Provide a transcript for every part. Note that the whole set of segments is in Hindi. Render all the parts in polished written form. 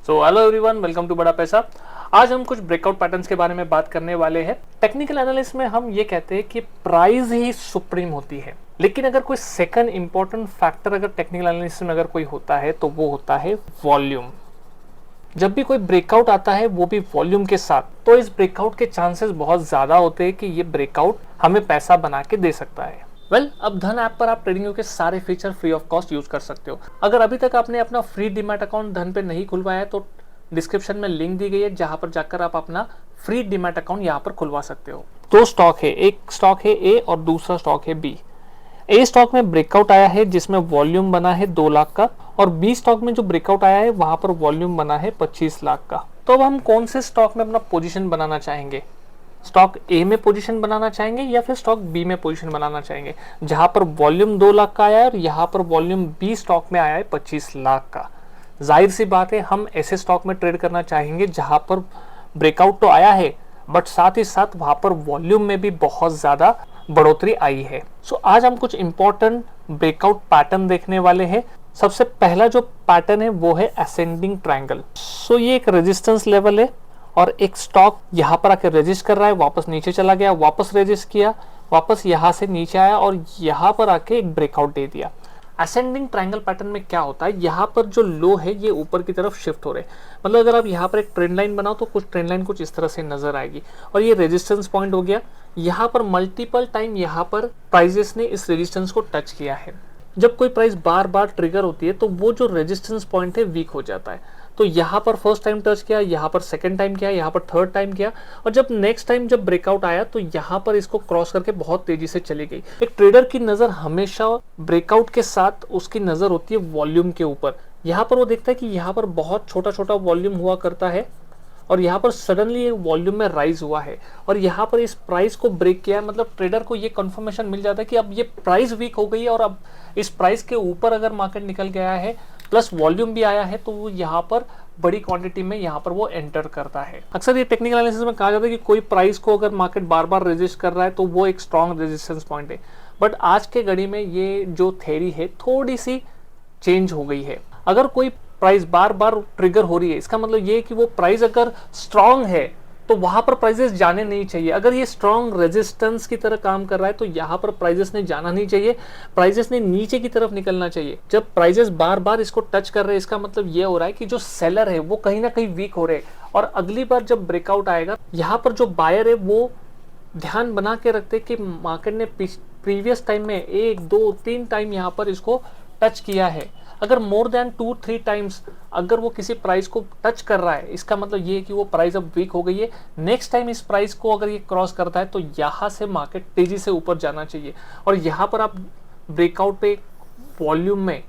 So hello everyone, welcome to Bada Paisa. आज हम कुछ ब्रेकआउट पैटर्न्स के बारे में बात करने वाले हैं। टेक्निकल एनालिसिस में हम ये कहते हैं कि प्राइस ही सुप्रीम होती है, लेकिन अगर कोई सेकंड इंपॉर्टेंट फैक्टर अगर टेक्निकल एनालिसिस में अगर कोई होता है तो वो होता है वॉल्यूम। जब भी कोई ब्रेकआउट आता है वो भी वॉल्यूम के साथ, तो इस ब्रेकआउट के चांसेस बहुत ज्यादा होते हैं कि ये ब्रेकआउट हमें पैसा बना के दे सकता है। अब धन ऐप पर आप ट्रेडिंग के सारे feature free of cost use कर सकते हो। अगर अभी तक आपने अपना फ्री डीमैट अकाउंट धन पे नहीं खुलवाया है तो डिस्क्रिप्शन में लिंक दी गई है, जहां पर जाकर आप अपना फ्री डीमैट अकाउंट यहां पर खुलवा सकते हो। दो स्टॉक है, एक स्टॉक है ए और दूसरा स्टॉक है बी। ए स्टॉक में ब्रेकआउट आया है जिसमें वॉल्यूम बना है 2 लाख का, और बी स्टॉक में जो ब्रेकआउट आया है वहां पर वॉल्यूम बना है 25 लाख का। तो अब हम कौन से स्टॉक में अपना पोजीशन बनाना चाहेंगे? स्टॉक ए में पोजीशन बनाना चाहेंगे या फिर स्टॉक बी में पोजीशन बनाना चाहेंगे, जहां पर वॉल्यूम 2 लाख का आया है और यहां पर वॉल्यूम बी स्टॉक में आया है 25 लाख का। जाहिर सी बात है, हम ऐसे स्टॉक में ट्रेड करना चाहेंगे जहां पर ब्रेकआउट तो आया है बट साथ ही साथ वहां पर वॉल्यूम में भी बहुत ज्यादा बढ़ोतरी आई है। आज हम कुछ इंपॉर्टेंट ब्रेकआउट पैटर्न देखने वाले हैं। सबसे पहला जो पैटर्न है वो है असेंडिंग ट्रायंगल। ये एक रेजिस्टेंस लेवल है और एक स्टॉक यहाँ पर आकर रेजिस्ट कर रहा है, वापस नीचे चला गया, वापस रेजिस्ट किया, वापस यहाँ से नीचे आया और यहाँ पर आके एक ब्रेकआउट दे दिया। असेंडिंग ट्रायंगल पैटर्न में क्या होता है, यहाँ पर जो लो है ये ऊपर की तरफ शिफ्ट हो रहे हैं। मतलब अगर आप यहाँ पर एक ट्रेंड लाइन बनाओ तो कुछ ट्रेंड लाइन कुछ इस तरह से नजर आएगी और ये रेजिस्टेंस पॉइंट हो गया। यहाँ पर मल्टीपल टाइम यहाँ पर प्राइजेस ने इस रेजिस्टेंस को टच किया है। जब कोई प्राइस बार बार ट्रिगर होती है तो वो जो रेजिस्टेंस पॉइंट है वीक हो जाता है। तो यहाँ पर फर्स्ट टाइम टच किया, यहाँ पर सेकंड टाइम किया, यहाँ पर थर्ड टाइम किया, और जब नेक्स्ट टाइम जब ब्रेकआउट आया तो यहाँ पर इसको क्रॉस करके बहुत तेजी से चली गई। एक ट्रेडर की नजर हमेशा ब्रेकआउट के साथ उसकी नजर होती है वॉल्यूम के ऊपर। यहाँ पर वो देखता है कि यहाँ पर बहुत छोटा छोटा वॉल्यूम हुआ करता है और यहाँ पर सडनली वॉल्यूम में राइज हुआ है और यहाँ पर इस प्राइस को ब्रेक किया है। मतलब ट्रेडर को ये कंफर्मेशन मिल जाता है कि अब ये प्राइस वीक हो गई है और अब इस प्राइस के ऊपर अगर मार्केट निकल गया है प्लस वॉल्यूम भी आया है तो वो यहाँ पर बड़ी क्वांटिटी में यहाँ पर वो एंटर करता है। अक्सर ये टेक्निकल एनालिसिस में कहा जाता है कि कोई प्राइस को अगर मार्केट बार बार रेजिस्ट कर रहा है तो वो एक स्ट्रॉन्ग रेजिस्टेंस पॉइंट है। बट आज के घड़ी में ये जो थ्योरी है थोड़ी सी चेंज हो गई है। अगर कोई प्राइस बार बार ट्रिगर हो रही है इसका मतलब ये है कि वो प्राइस अगर स्ट्रांग है तो वहां पर प्राइसेस जाने नहीं चाहिए। अगर ये स्ट्रांग रेजिस्टेंस की तरह काम कर रहा है तो यहाँ पर प्राइसेस ने जाना नहीं चाहिए, प्राइसेस ने नीचे की तरफ निकलना चाहिए। जब प्राइसेस बार बार इसको टच कर रहे हैं इसका मतलब ये हो रहा है कि जो सेलर है वो कहीं ना कहीं वीक हो रहे हैं और अगली बार जब ब्रेकआउट आएगा यहाँ पर जो बायर है वो ध्यान बना के रखते कि मार्केट ने प्रीवियस टाइम में 1 2 3 टाइम यहाँ पर इसको टच किया है। अगर मोर देन 2-3 टाइम्स अगर वो किसी प्राइस को टच कर रहा है इसका मतलब ये है कि वो प्राइस अब वीक हो गई है। नेक्स्ट टाइम इस प्राइस को अगर ये क्रॉस करता है तो यहाँ से मार्केट तेजी से ऊपर जाना चाहिए और यहाँ पर आप ब्रेकआउट पे वॉल्यूम में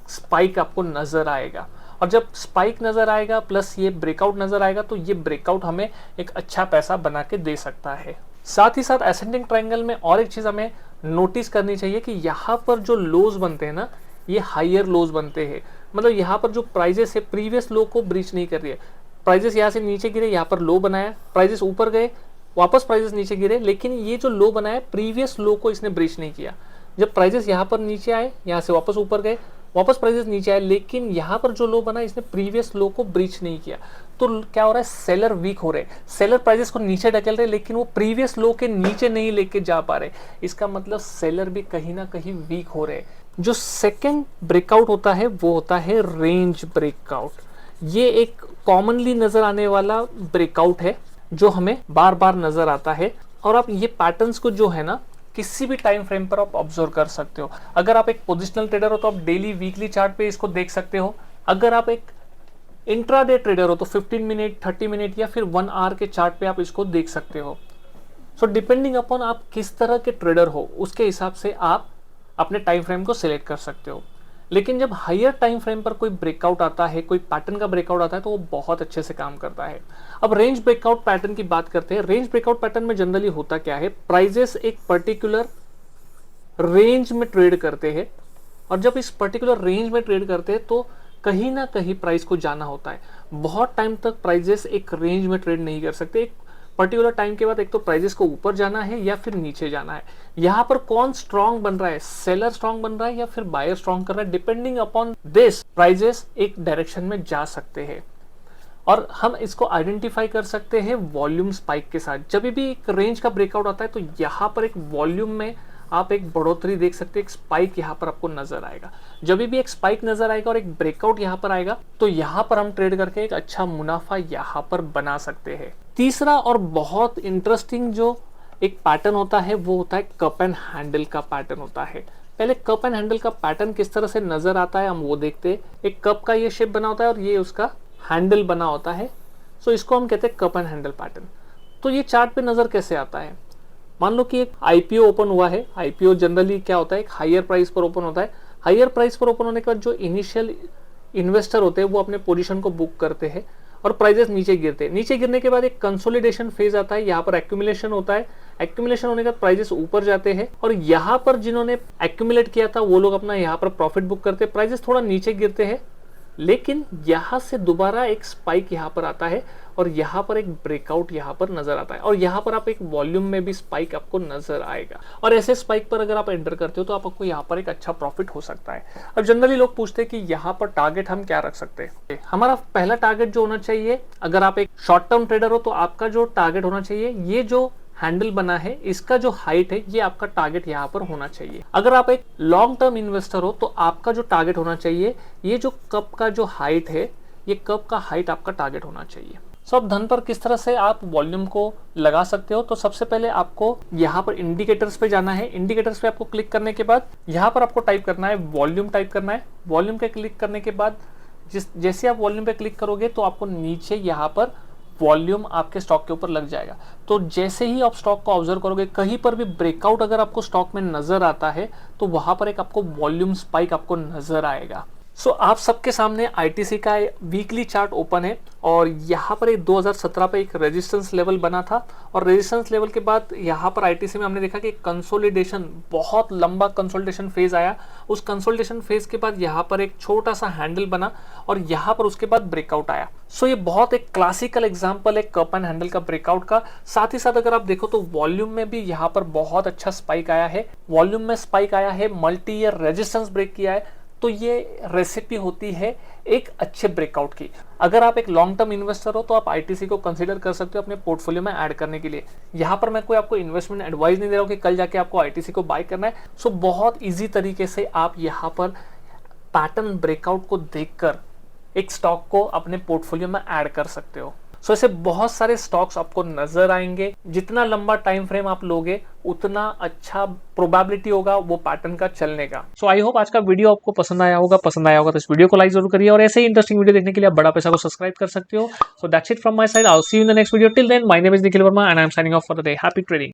स्पाइक आपको नजर आएगा और जब स्पाइक नजर आएगा प्लस ये ब्रेकआउट नजर आएगा तो ये ब्रेकआउट हमें एक अच्छा पैसा बना के दे सकता है। साथ ही साथ असेंडिंग ट्रायंगल में और एक चीज हमें नोटिस करनी चाहिए कि यहाँ पर जो लोज बनते हैं ना ये हायर लोज बनते हैं। मतलब यहाँ पर जो प्राइजेस है प्रीवियस लो को ब्रीच नहीं कर रही है। प्राइजेस यहाँ से नीचे गिरे, यहाँ पर लो बनाया, प्राइजेस ऊपर गए, वापस प्राइजेस नीचे गिरे, लेकिन ये जो लो बनाया प्रीवियस लो को इसने ब्रीच नहीं किया। जब प्राइजेस यहाँ पर नीचे आए, यहाँ से वापस ऊपर गए, वापस प्राइजेस नीचे आए, लेकिन यहाँ पर जो लो बना इसने प्रीवियस लो को ब्रीच नहीं किया। तो क्या हो रहा है, सेलर वीक हो रहे, सेलर प्राइजेस को नीचे ढकेल रहे लेकिन वो प्रीवियस लो के नीचे नहीं लेके जा पा रहे। इसका मतलब सेलर भी कहीं ना कहीं वीक हो रहे। जो सेकंड ब्रेकआउट होता है वो होता है रेंज ब्रेकआउट। ये एक कॉमनली नजर आने वाला ब्रेकआउट है जो हमें बार बार नजर आता है और आप ये पैटर्न्स को जो है ना किसी भी टाइम फ्रेम पर आप ऑब्जर्व कर सकते हो। अगर आप एक पोजिशनल ट्रेडर हो तो आप डेली वीकली चार्ट पे इसको देख सकते हो। अगर आप एक इंट्राडे ट्रेडर हो तो 15 मिनट 30 मिनट या फिर 1 आवर के चार्ट पे आप इसको देख सकते हो। डिपेंडिंग अपॉन आप किस तरह के ट्रेडर हो उसके हिसाब से आप अपने टाइम फ्रेम को सिलेक्ट कर सकते हो। लेकिन जब हायर टाइम फ्रेम पर कोई ब्रेकआउट आता है, कोई पैटर्न का ब्रेकआउट आता है तो वो बहुत अच्छे से काम करता है। अब रेंज ब्रेकआउट पैटर्न की बात करते हैं। रेंज ब्रेकआउट पैटर्न में जनरली होता क्या है, प्राइजेस एक पर्टिकुलर रेंज में ट्रेड करते हैं और जब इस पर्टिकुलर रेंज में ट्रेड करते हैं तो कहीं ना कहीं प्राइस को जाना होता है। बहुत टाइम तक प्राइजेस एक रेंज में ट्रेड नहीं कर सकते। एक पर्टिकुलर टाइम के बाद एक तो प्राइजेस को ऊपर जाना है या फिर नीचे जाना है। यहाँ पर कौन स्ट्रांग बन रहा है, सेलर स्ट्रांग बन रहा है या फिर बायर स्ट्रांग कर रहा है, डिपेंडिंग अपॉन दिस प्राइजेस एक डायरेक्शन में जा सकते हैं। और हम इसको आइडेंटिफाई कर सकते हैं वॉल्यूम स्पाइक के साथ। जब भी एक रेंज का ब्रेकआउट आता है तो यहाँ पर एक वॉल्यूम में आप एक बढ़ोतरी देख सकते हैं, एक स्पाइक यहाँ पर आपको नजर आएगा। जब भी एक स्पाइक नजर आएगा और एक ब्रेकआउट यहाँ पर आएगा तो यहाँ पर हम ट्रेड करके एक अच्छा मुनाफा यहाँ पर बना सकते हैं। तीसरा और बहुत इंटरेस्टिंग जो एक पैटर्न होता है वो होता है कप एंड हैंडल का पैटर्न होता है। पहले कप एंड हैंडल का पैटर्न किस तरह से नजर आता है हम वो देखते हैं। एक कप का ये शेप बना होता है और ये उसका हैंडल बना होता है, सो इसको हम कहते हैं कप एंड हैंडल पैटर्न। तो ये चार्ट पे नजर कैसे आता है, मान लो कि एक आईपीओ ओपन हुआ है। आईपीओ जनरली क्या होता है, एक हायर प्राइस पर ओपन होता है। हायर प्राइस पर ओपन होने के बाद जो इनिशियल इन्वेस्टर होते हैं वो अपने पोजीशन को बुक करते हैं और प्राइजेस नीचे गिरते हैं। नीचे गिरने के बाद एक कंसोलिडेशन फेज आता है, यहाँ पर एक्यूमुलेशन होता है। एक्यूमुलेशन होने के बाद प्राइजेस ऊपर जाते हैं और यहाँ पर जिन्होंने एक्यूमुलेट किया था वो लोग अपना यहाँ पर प्रॉफिट बुक करते हैं। प्राइजेस थोड़ा नीचे गिरते हैं, लेकिन यहाँ से दोबारा एक स्पाइक यहाँ पर आता है और यहाँ पर एक ब्रेकआउट यहाँ पर नजर आता है और यहाँ पर आप एक वॉल्यूम में भी स्पाइक आपको नजर आएगा। और ऐसे स्पाइक पर अगर आप एंटर करते हो तो आपको यहाँ पर एक अच्छा प्रॉफिट हो सकता है। अब जनरली लोग पूछते हैं कि यहाँ पर टारगेट हम क्या रख सकते हैं। हमारा पहला टारगेट जो होना चाहिए, अगर आप एक शॉर्ट टर्म ट्रेडर हो तो आपका जो टारगेट होना चाहिए, ये जो हैंडल बना है इसका जो हाइट है ये आपका टारगेट यहाँ पर होना चाहिए। अगर आप एक लॉन्ग टर्म इन्वेस्टर हो तो आपका जो टारगेट होना चाहिए, ये जो कप का जो हाइट है, ये कप का हाइट आपका टारगेट होना चाहिए। सो अब धन पर किस तरह से आप वॉल्यूम को लगा सकते हो, तो सबसे पहले आपको यहाँ पर इंडिकेटर्स पे जाना है। इंडिकेटर्स पे आपको क्लिक करने के बाद यहाँ पर आपको टाइप करना है वॉल्यूम, टाइप करना है। वॉल्यूम पे क्लिक करने के बाद जैसे आप वॉल्यूम पे क्लिक करोगे तो आपको नीचे यहाँ पर वॉल्यूम आपके स्टॉक के ऊपर लग जाएगा। तो जैसे ही आप स्टॉक को ऑब्जर्व करोगे, कहीं पर भी ब्रेकआउट अगर आपको स्टॉक में नजर आता है तो वहां पर एक आपको वॉल्यूम स्पाइक आपको नजर आएगा। सो आप सबके सामने आईटीसी का वीकली चार्ट ओपन है और यहाँ पर एक 2017 पे एक रेजिस्टेंस लेवल बना था और रेजिस्टेंस लेवल के बाद यहाँ पर आईटीसी में हमने देखा कि कंसोलिडेशन, बहुत लंबा कंसोलिडेशन फेज आया। उस कंसोलिडेशन फेज के बाद यहाँ पर एक छोटा सा हैंडल बना और यहाँ पर उसके बाद ब्रेकआउट आया। सो ये बहुत एक क्लासिकल एग्जांपल है कप एंड हैंडल का ब्रेकआउट का। साथ ही साथ अगर आप देखो तो वॉल्यूम में भी यहाँ पर बहुत अच्छा स्पाइक आया है। वॉल्यूम में स्पाइक आया है, मल्टी ईयर रेजिस्टेंस ब्रेक किया है। तो ये रेसिपी होती है एक अच्छे ब्रेकआउट की। अगर आप एक लॉन्ग टर्म इन्वेस्टर हो तो आप आईटीसी को कंसीडर कर सकते हो अपने पोर्टफोलियो में ऐड करने के लिए। यहाँ पर मैं कोई आपको इन्वेस्टमेंट एडवाइस नहीं दे रहा हूँ कि कल जाके आपको आईटीसी को बाय करना है। सो बहुत इजी तरीके से आप यहाँ पर पैटर्न ब्रेकआउट को देखकर एक स्टॉक को अपने पोर्टफोलियो में ऐड कर सकते हो। सो ऐसे बहुत सारे स्टॉक्स आपको नजर आएंगे। जितना लंबा टाइम फ्रेम आप लोगे उतना अच्छा प्रोबेबिलिटी होगा वो पैटर्न का चलने का। सो आई होप आज का वीडियो आपको पसंद आया होगा। पसंद आया होगा तो इस वीडियो को लाइक जरूर करिए और ऐसे ही इंटरेस्टिंग वीडियो देखने के लिए आप बड़ा पैसा को सब्सक्राइब कर सकते हो। So that's it from my side. I will see you in the next video. Till then, my name is Nikhil Verma and I am signing off for the day. Happy trading.